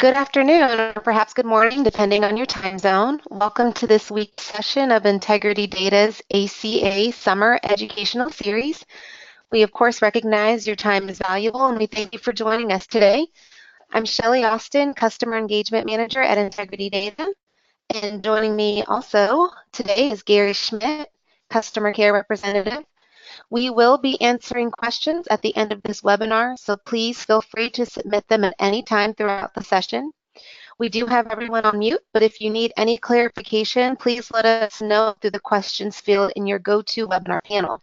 Good afternoon, or perhaps good morning, depending on your time zone. Welcome to this week's session of Integrity Data's ACA Summer Educational Series. We, of course, recognize your time is valuable, and we thank you for joining us today. I'm Shelley Austin, Customer Engagement Manager at Integrity Data, and joining me also today is Gary Schmidt, Customer Care Representative. We will be answering questions at the end of this webinar, so please feel free to submit them at any time throughout the session. We do have everyone on mute, but if you need any clarification, please let us know through the questions field in your GoToWebinar panel.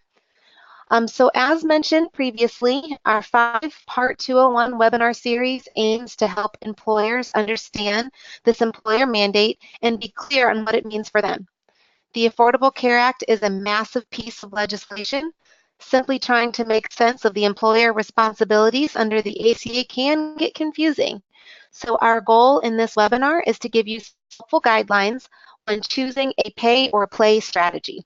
So as mentioned previously, our 5-part 201 webinar series aims to help employers understand this employer mandate and be clear on what it means for them. The Affordable Care Act is a massive piece of legislation. Simply trying to make sense of the employer responsibilities under the ACA can get confusing. So our goal in this webinar is to give you helpful guidelines when choosing a pay or play strategy.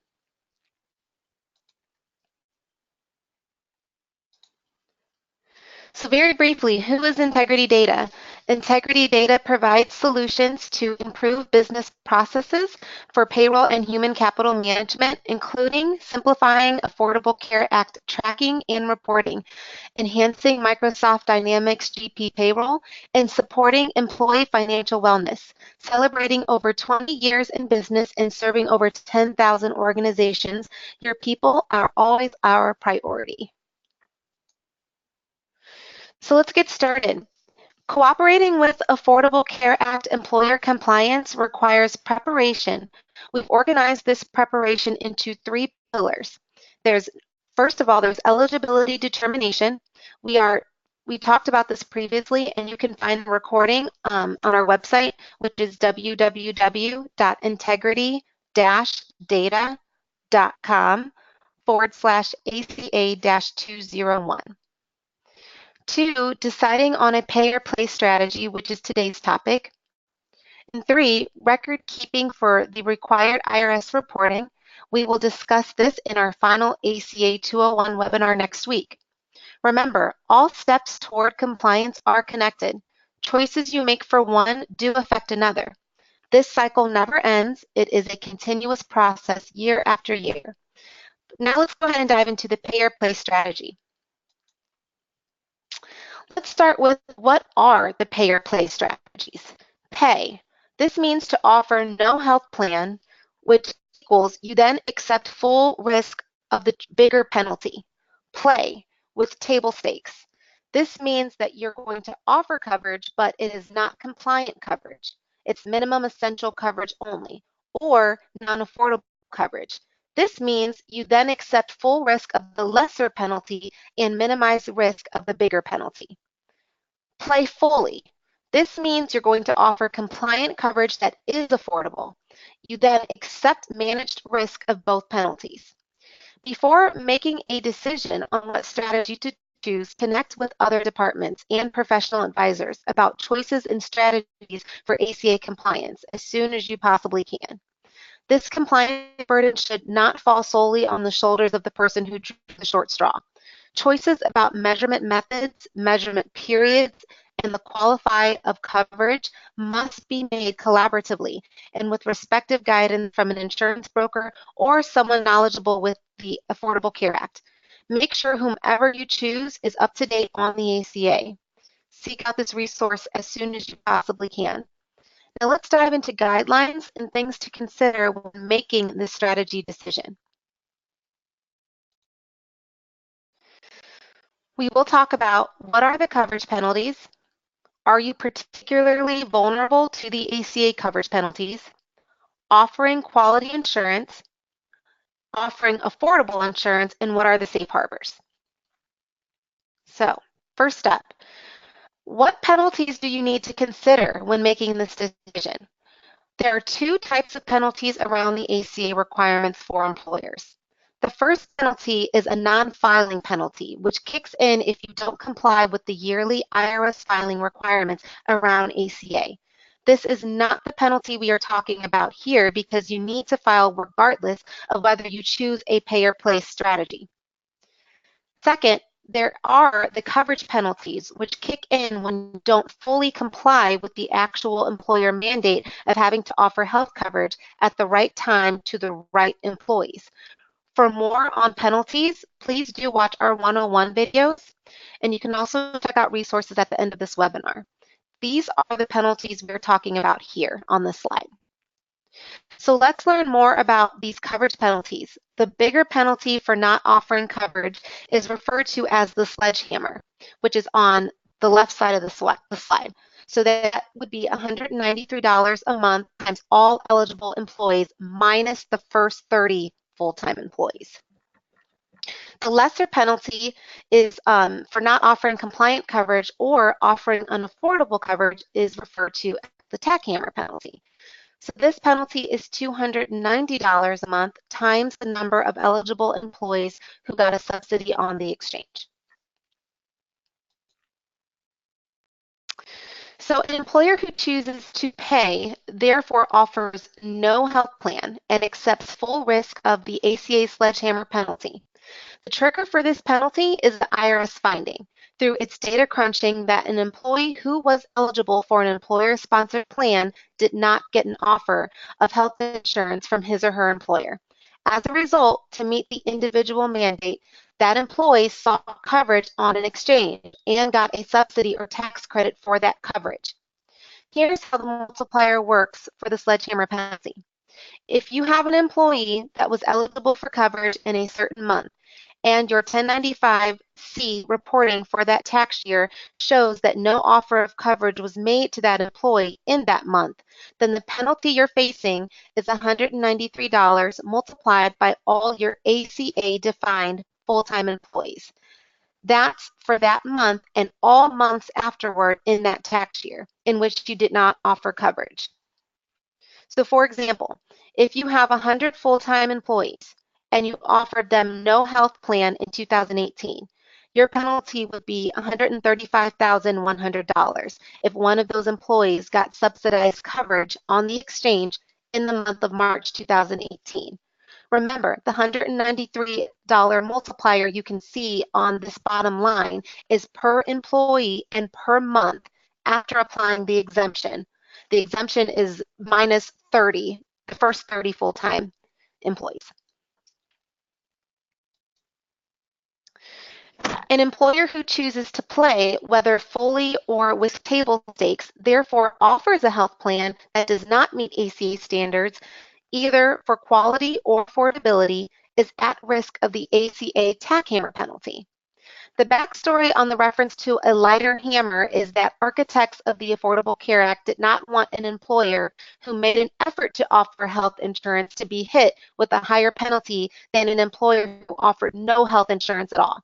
So very briefly, who is Integrity Data? Integrity Data provides solutions to improve business processes for payroll and human capital management, including simplifying Affordable Care Act tracking and reporting, enhancing Microsoft Dynamics GP payroll, and supporting employee financial wellness. Celebrating over 20 years in business and serving over 10,000 organizations, your people are always our priority. So let's get started. Cooperating with Affordable Care Act employer compliance requires preparation. We've organized this preparation into 3 pillars. First of all, there's eligibility determination. We talked about this previously, and you can find the recording on our website, which is www.integrity-data.com/ACA-201. 2, deciding on a pay or play strategy, which is today's topic. And 3, record keeping for the required IRS reporting. We will discuss this in our final ACA 201 webinar next week. Remember, all steps toward compliance are connected. Choices you make for one do affect another. This cycle never ends. It is a continuous process year after year. Now let's go ahead and dive into the pay or play strategy. Let's start with what are the pay or play strategies. Pay. This means to offer no health plan, which equals you then accept full risk of the bigger penalty. Play with table stakes. This means that you're going to offer coverage, but it is not compliant coverage. It's minimum essential coverage only, or non-affordable coverage. This means you then accept full risk of the lesser penalty and minimize risk of the bigger penalty. Play fully. This means you're going to offer compliant coverage that is affordable. You then accept managed risk of both penalties. Before making a decision on what strategy to choose, connect with other departments and professional advisors about choices and strategies for ACA compliance as soon as you possibly can. This compliance burden should not fall solely on the shoulders of the person who drew the short straw. Choices about measurement methods, measurement periods, and the qualify of coverage must be made collaboratively and with respective guidance from an insurance broker or someone knowledgeable with the Affordable Care Act. Make sure whomever you choose is up to date on the ACA. Seek out this resource as soon as you possibly can. Now let's dive into guidelines and things to consider when making this strategy decision. We will talk about what are the coverage penalties. Are you particularly vulnerable to the ACA coverage penalties? Offering quality insurance, offering affordable insurance, and what are the safe harbors? So, first step, what penalties do you need to consider when making this decision? There are 2 types of penalties around the ACA requirements for employers. The first penalty is a non-filing penalty, which kicks in if you don't comply with the yearly IRS filing requirements around ACA. This is not the penalty we are talking about here because you need to file regardless of whether you choose a pay or play strategy. Second, there are the coverage penalties, which kick in when you don't fully comply with the actual employer mandate of having to offer health coverage at the right time to the right employees. For more on penalties, please do watch our 101 videos, and you can also check out resources at the end of this webinar. These are the penalties we're talking about here on this slide. So let's learn more about these coverage penalties. The bigger penalty for not offering coverage is referred to as the sledgehammer, which is on the left side of the slide. So that would be $193 a month times all eligible employees minus the first 30 full-time employees. The lesser penalty is for not offering compliant coverage or offering unaffordable coverage is referred to as the tackhammer penalty. So this penalty is $290 a month times the number of eligible employees who got a subsidy on the exchange. So an employer who chooses to pay therefore offers no health plan and accepts full risk of the ACA sledgehammer penalty. The trigger for this penalty is the IRS finding through its data crunching that an employee who was eligible for an employer-sponsored plan did not get an offer of health insurance from his or her employer. As a result, to meet the individual mandate, that employee sought coverage on an exchange and got a subsidy or tax credit for that coverage. Here's how the multiplier works for the sledgehammer penalty. If you have an employee that was eligible for coverage in a certain month, and your 1095-C reporting for that tax year shows that no offer of coverage was made to that employee in that month, then the penalty you're facing is $193 multiplied by all your ACA-defined full-time employees. That's for that month and all months afterward in that tax year in which you did not offer coverage. So for example, if you have 100 full-time employees and you offered them no health plan in 2018, your penalty would be $135,100 if one of those employees got subsidized coverage on the exchange in the month of March 2018. Remember, the $193 multiplier you can see on this bottom line is per employee and per month after applying the exemption. The exemption is minus 30, the first 30 full-time employees. An employer who chooses to play, whether fully or with table stakes, therefore offers a health plan that does not meet ACA standards, either for quality or affordability, is at risk of the ACA tackhammer penalty. The backstory on the reference to a lighter hammer is that architects of the Affordable Care Act did not want an employer who made an effort to offer health insurance to be hit with a higher penalty than an employer who offered no health insurance at all.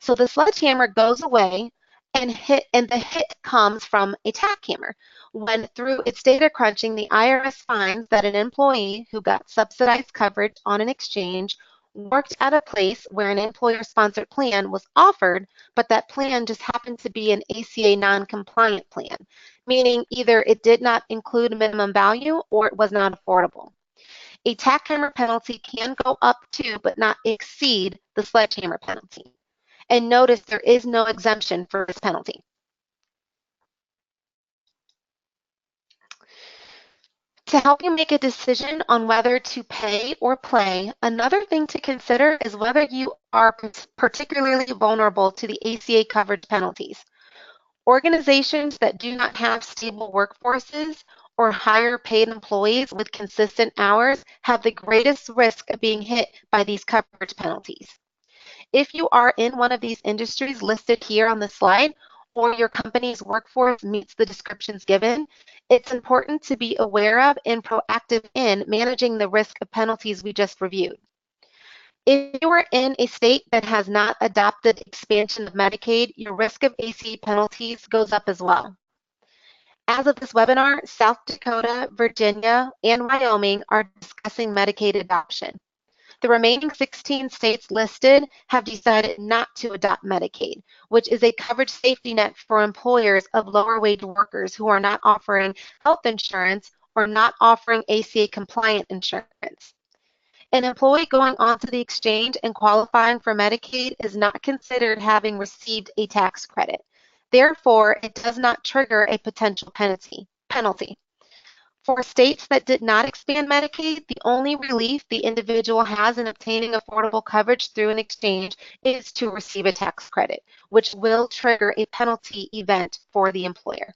So the sledgehammer goes away and the hit comes from a tackhammer when through its data crunching, the IRS finds that an employee who got subsidized coverage on an exchange worked at a place where an employer-sponsored plan was offered, but that plan just happened to be an ACA non-compliant plan, meaning either it did not include minimum value or it was not affordable. A tackhammer penalty can go up to, but not exceed, the sledgehammer penalty. And notice there is no exemption for this penalty. To help you make a decision on whether to pay or play, another thing to consider is whether you are particularly vulnerable to the ACA coverage penalties. Organizations that do not have stable workforces or higher paid employees with consistent hours have the greatest risk of being hit by these coverage penalties. If you are in one of these industries listed here on the slide, or your company's workforce meets the descriptions given, it's important to be aware of and proactive in managing the risk of penalties we just reviewed. If you are in a state that has not adopted expansion of Medicaid, your risk of ACA penalties goes up as well. As of this webinar, South Dakota, Virginia, and Wyoming are discussing Medicaid adoption. The remaining 16 states listed have decided not to adopt Medicaid, which is a coverage safety net for employers of lower wage workers who are not offering health insurance or not offering ACA compliant insurance. An employee going onto the exchange and qualifying for Medicaid is not considered having received a tax credit. Therefore, it does not trigger a potential penalty. For states that did not expand Medicaid, the only relief the individual has in obtaining affordable coverage through an exchange is to receive a tax credit, which will trigger a penalty event for the employer.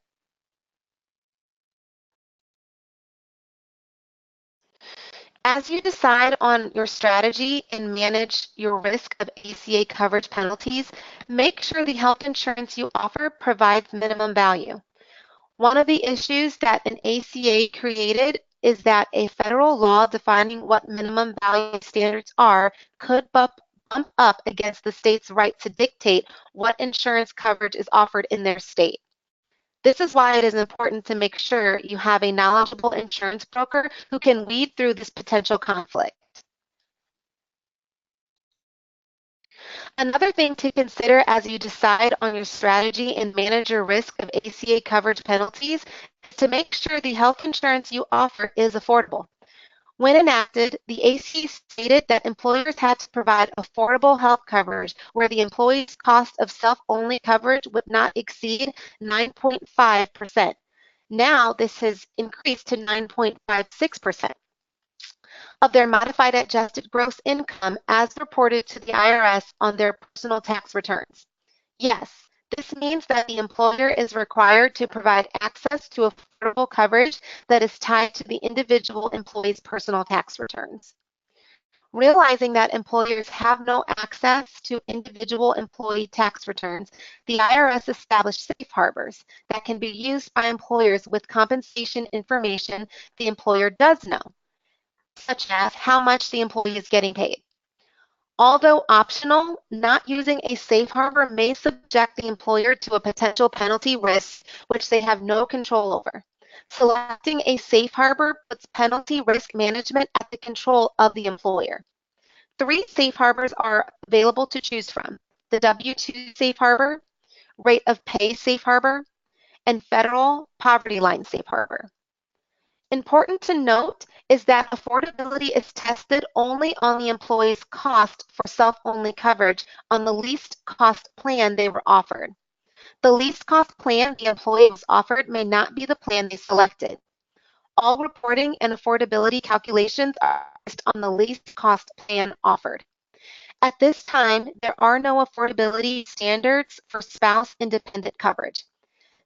As you decide on your strategy and manage your risk of ACA coverage penalties, make sure the health insurance you offer provides minimum value. One of the issues that an ACA created is that a federal law defining what minimum value standards are could bump up against the state's right to dictate what insurance coverage is offered in their state. This is why it is important to make sure you have a knowledgeable insurance broker who can weed through this potential conflict. Another thing to consider as you decide on your strategy and manage your risk of ACA coverage penalties is to make sure the health insurance you offer is affordable. When enacted, the ACA stated that employers had to provide affordable health coverage where the employee's cost of self-only coverage would not exceed 9.5%. Now this has increased to 9.56% of their modified adjusted gross income as reported to the IRS on their personal tax returns. Yes, this means that the employer is required to provide access to affordable coverage that is tied to the individual employee's personal tax returns. Realizing that employers have no access to individual employee tax returns, the IRS established safe harbors that can be used by employers with compensation information the employer does know, such as how much the employee is getting paid. Although optional, not using a safe harbor may subject the employer to a potential penalty risk which they have no control over. Selecting a safe harbor puts penalty risk management at the control of the employer. 3 safe harbors are available to choose from: the W-2 safe harbor, rate of pay safe harbor, and federal poverty line safe harbor. Important to note is that affordability is tested only on the employee's cost for self-only coverage on the least cost plan they were offered. The least cost plan the employee was offered may not be the plan they selected. All reporting and affordability calculations are based on the least cost plan offered. At this time, there are no affordability standards for spouse independent coverage.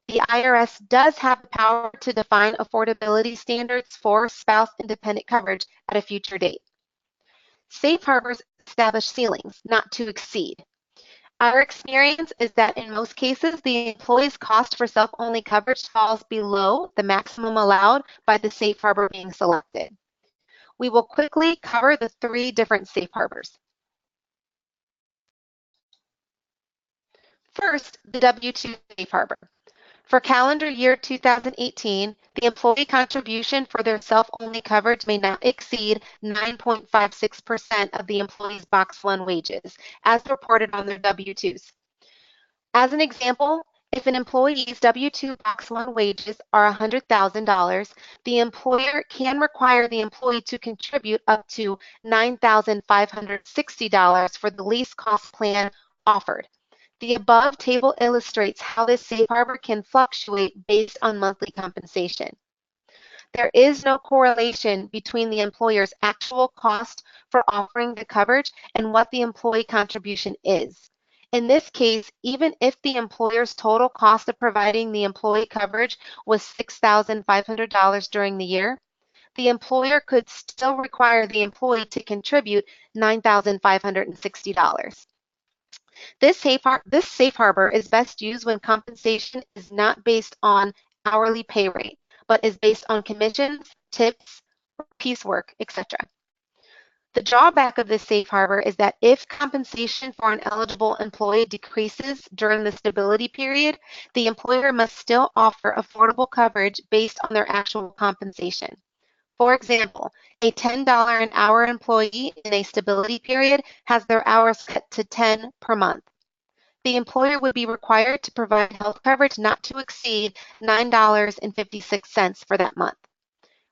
The IRS does have the power to define affordability standards for spouse independent coverage at a future date. Safe harbors establish ceilings, not to exceed. Our experience is that in most cases, the employee's cost for self-only coverage falls below the maximum allowed by the safe harbor being selected. We will quickly cover the 3 different safe harbors. First, the W-2 safe harbor. For calendar year 2018, the employee contribution for their self-only coverage may not exceed 9.56% of the employee's Box 1 wages, as reported on their W-2s. As an example, if an employee's W-2 Box 1 wages are $100,000, the employer can require the employee to contribute up to $9,560 for the least cost plan offered. The above table illustrates how this safe harbor can fluctuate based on monthly compensation. There is no correlation between the employer's actual cost for offering the coverage and what the employee contribution is. In this case, even if the employer's total cost of providing the employee coverage was $6,500 during the year, the employer could still require the employee to contribute $9,560. This safe harbor is best used when compensation is not based on hourly pay rate, but is based on commissions, tips, piecework, etc. The drawback of this safe harbor is that if compensation for an eligible employee decreases during the stability period, the employer must still offer affordable coverage based on their actual compensation. For example, a $10 an hour employee in a stability period has their hours cut to 10 per month. The employer would be required to provide health coverage not to exceed $9.56 for that month.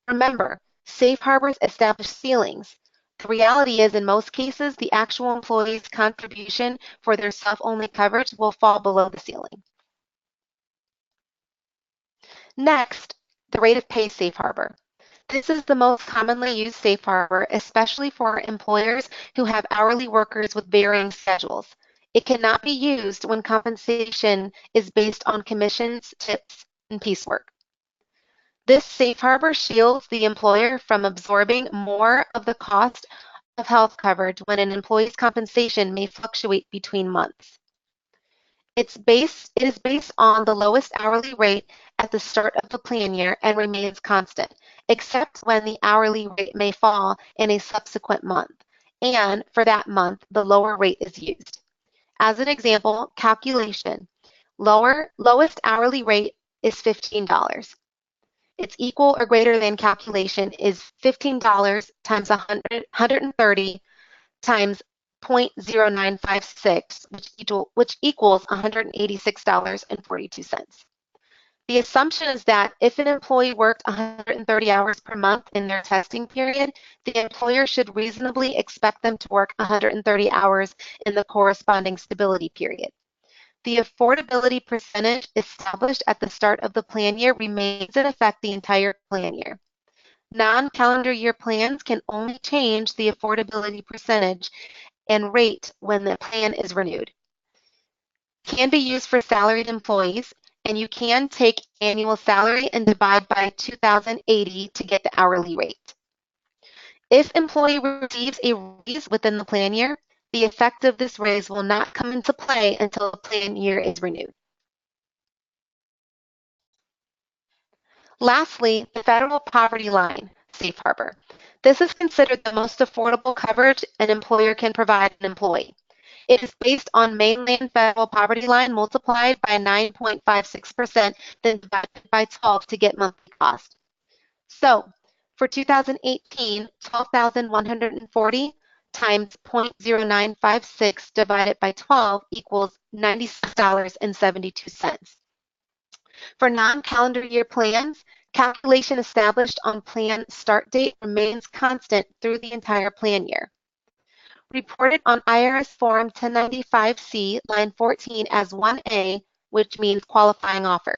Remember, safe harbors establish ceilings. The reality is, in most cases, the actual employee's contribution for their self-only coverage will fall below the ceiling. Next, the rate of pay safe harbor. This is the most commonly used safe harbor, especially for employers who have hourly workers with varying schedules. It cannot be used when compensation is based on commissions, tips, and piecework. This safe harbor shields the employer from absorbing more of the cost of health coverage when an employee's compensation may fluctuate between months. It is based on the lowest hourly rate at the start of the plan year and remains constant, except when the hourly rate may fall in a subsequent month, and for that month, the lower rate is used. As an example, calculation. Lowest hourly rate is $15. Its equal or greater than calculation is $15 times 130 times 0.0956, which equals $186.42. The assumption is that if an employee worked 130 hours per month in their testing period, the employer should reasonably expect them to work 130 hours in the corresponding stability period. The affordability percentage established at the start of the plan year remains in effect the entire plan year. Non-calendar year plans can only change the affordability percentage and rate when the plan is renewed. Can be used for salaried employees, and you can take annual salary and divide by 2,080 to get the hourly rate. If employee receives a raise within the plan year, the effect of this raise will not come into play until the plan year is renewed. Lastly, the federal poverty line safe harbor. This is considered the most affordable coverage an employer can provide an employee. It is based on mainland federal poverty line multiplied by 9.56%, then divided by 12 to get monthly cost. So for 2018, 12,140 times 0.0956 divided by 12 equals $96.72. For non-calendar year plans, calculation established on plan start date remains constant through the entire plan year. Reported on IRS Form 1095-C, line 14 as 1A, which means qualifying offer.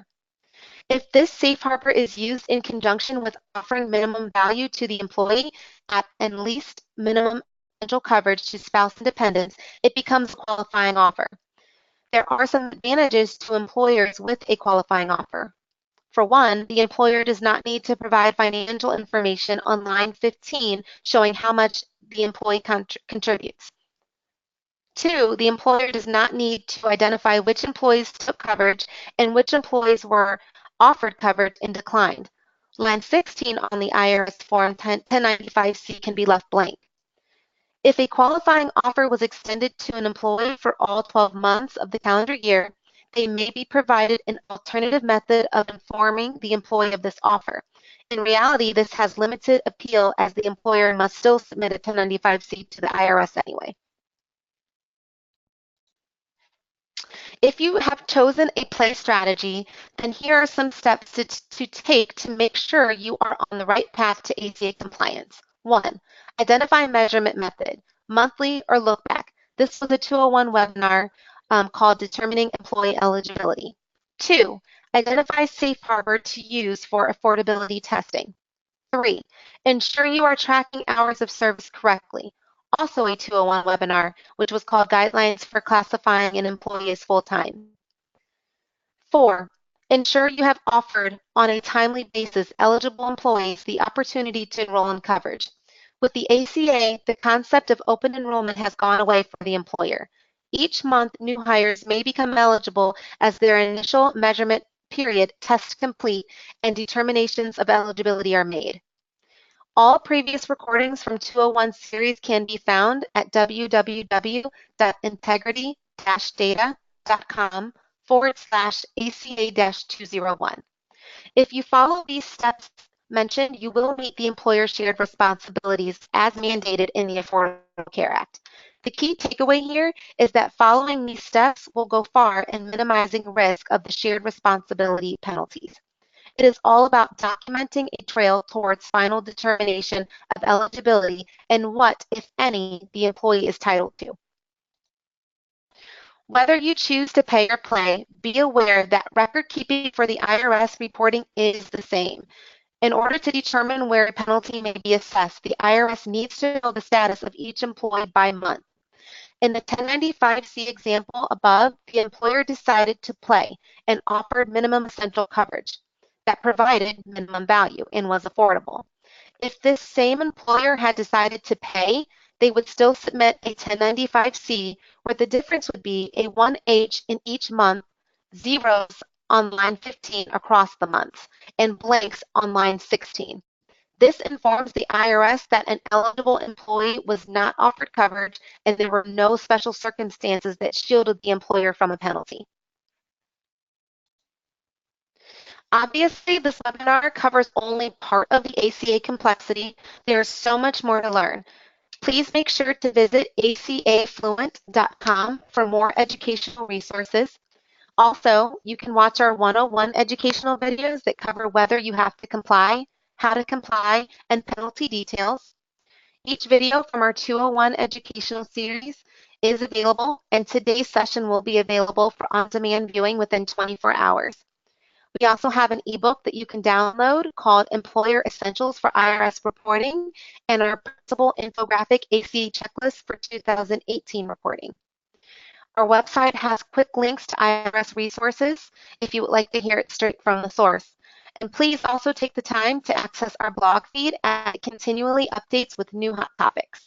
If this safe harbor is used in conjunction with offering minimum value to the employee at least minimum potential coverage to spouse and dependents, it becomes a qualifying offer. There are some advantages to employers with a qualifying offer. For one, the employer does not need to provide financial information on line 15 showing how much the employee contributes. Two, the employer does not need to identify which employees took coverage and which employees were offered coverage and declined. Line 16 on the IRS Form 1095-C can be left blank. If a qualifying offer was extended to an employee for all 12 months of the calendar year, they may be provided an alternative method of informing the employee of this offer. In reality, this has limited appeal as the employer must still submit a 1095-C to the IRS anyway. If you have chosen a play strategy, then here are some steps to take to make sure you are on the right path to ACA compliance. 1. Identify measurement method, monthly or look back. This was a 201 webinar called Determining Employee Eligibility. 2. Identify safe harbor to use for affordability testing. 3. Ensure you are tracking hours of service correctly. Also a 201 webinar, which was called Guidelines for Classifying an Employee as Full-Time. 4. Ensure you have offered on a timely basis eligible employees the opportunity to enroll in coverage. With the ACA, the concept of open enrollment has gone away for the employer. Each month, new hires may become eligible as their initial measurement period tests complete and determinations of eligibility are made. All previous recordings from 201 series can be found at www.integrity-data.com/ACA-201. If you follow these steps mentioned, you will meet the employer shared responsibilities as mandated in the Affordable Care Act. The key takeaway here is that following these steps will go far in minimizing risk of the shared responsibility penalties. It is all about documenting a trail towards final determination of eligibility and what, if any, the employee is titled to. Whether you choose to pay or play, be aware that record keeping for the IRS reporting is the same. In order to determine where a penalty may be assessed, the IRS needs to know the status of each employee by month. In the 1095-C example above, the employer decided to play and offered minimum essential coverage that provided minimum value and was affordable. If this same employer had decided to pay, they would still submit a 1095-C where the difference would be a 1H in each month, zeros on line 15 across the months, and blanks on line 16. This informs the IRS that an eligible employee was not offered coverage and there were no special circumstances that shielded the employer from a penalty. Obviously, this webinar covers only part of the ACA complexity. There is so much more to learn. Please make sure to visit acafluent.com for more educational resources. Also, you can watch our 101 educational videos that cover whether you have to comply, how to comply, and penalty details. Each video from our 201 educational series is available, and today's session will be available for on-demand viewing within 24 hours. We also have an ebook that you can download called Employer Essentials for IRS Reporting and our Principal Infographic ACA Checklist for 2018 reporting. Our website has quick links to IRS resources if you would like to hear it straight from the source. And please also take the time to access our blog feed as it continually updates with new hot topics.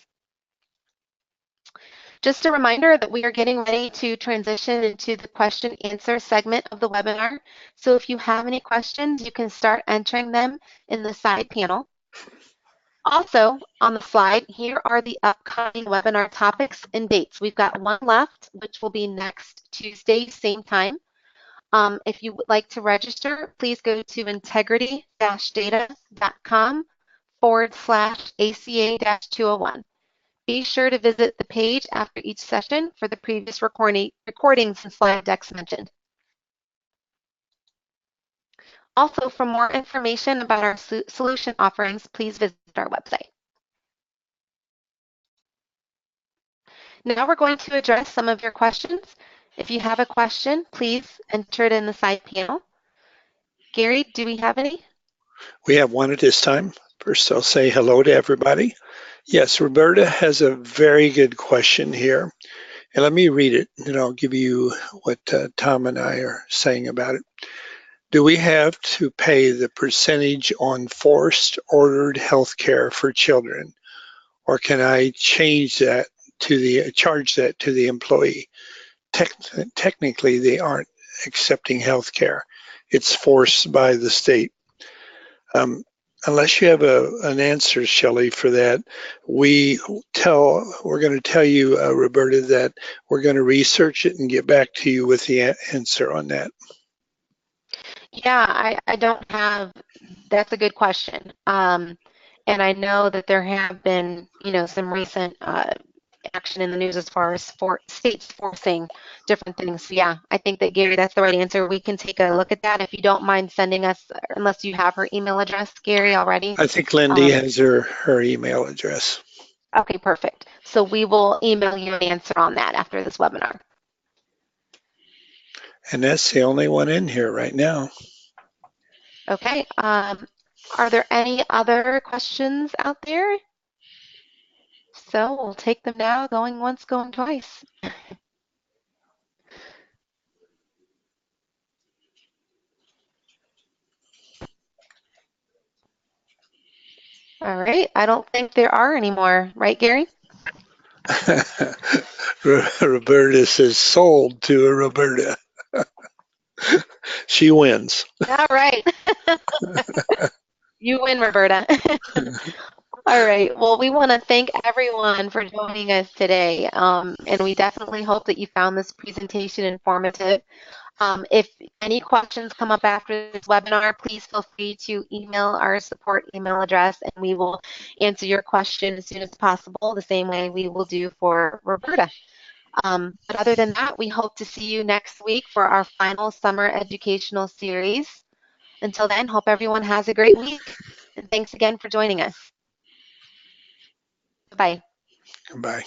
Just a reminder that we are getting ready to transition into the question answer segment of the webinar. So if you have any questions, you can start entering them in the side panel. Also, on the slide, here are the upcoming webinar topics and dates. We've got one left, which will be next Tuesday, same time. If you would like to register, please go to integrity-data.com/ACA-201. Be sure to visit the page after each session for the previous recordings and slide decks mentioned. Also, for more information about our solution offerings, please visit our website. Now we're going to address some of your questions. If you have a question, please enter it in the side panel. Gary, do we have any? We have one at this time. First, I'll say hello to everybody. Yes, Roberta has a very good question here. And let me read it, and I'll give you what Tom and I are saying about it. Do we have to pay the percentage on forced ordered health care for children? Or can I charge that to the employee? Technically, they aren't accepting health care. It's forced by the state. Unless you have an answer, Shelley, for that, we're going to tell you, Roberta, that we're going to research it and get back to you with the answer on that. Yeah, I don't have, that's a good question. And I know that there have been, some recent action in the news as far as states forcing different things. So yeah, I think that, Gary, that's the right answer. We can take a look at that if you don't mind sending us, unless you have her email address, Gary, already. I think Lindy has her email address. Okay, perfect. So we will email you an answer on that after this webinar. And that's the only one in here right now. Okay. Are there any other questions out there? So we'll take them now, going once, going twice. All right. I don't think there are any more, right, Gary? Roberta says sold to a Roberta. She wins. All right. You win, Roberta. All right. Well, we want to thank everyone for joining us today. And we definitely hope that you found this presentation informative. If any questions come up after this webinar, please feel free to email our support email address, and we will answer your question as soon as possible, the same way we will do for Roberta. But other than that, we hope to see you next week for our final summer educational series. Until then, hope everyone has a great week. And thanks again for joining us. Bye. Goodbye.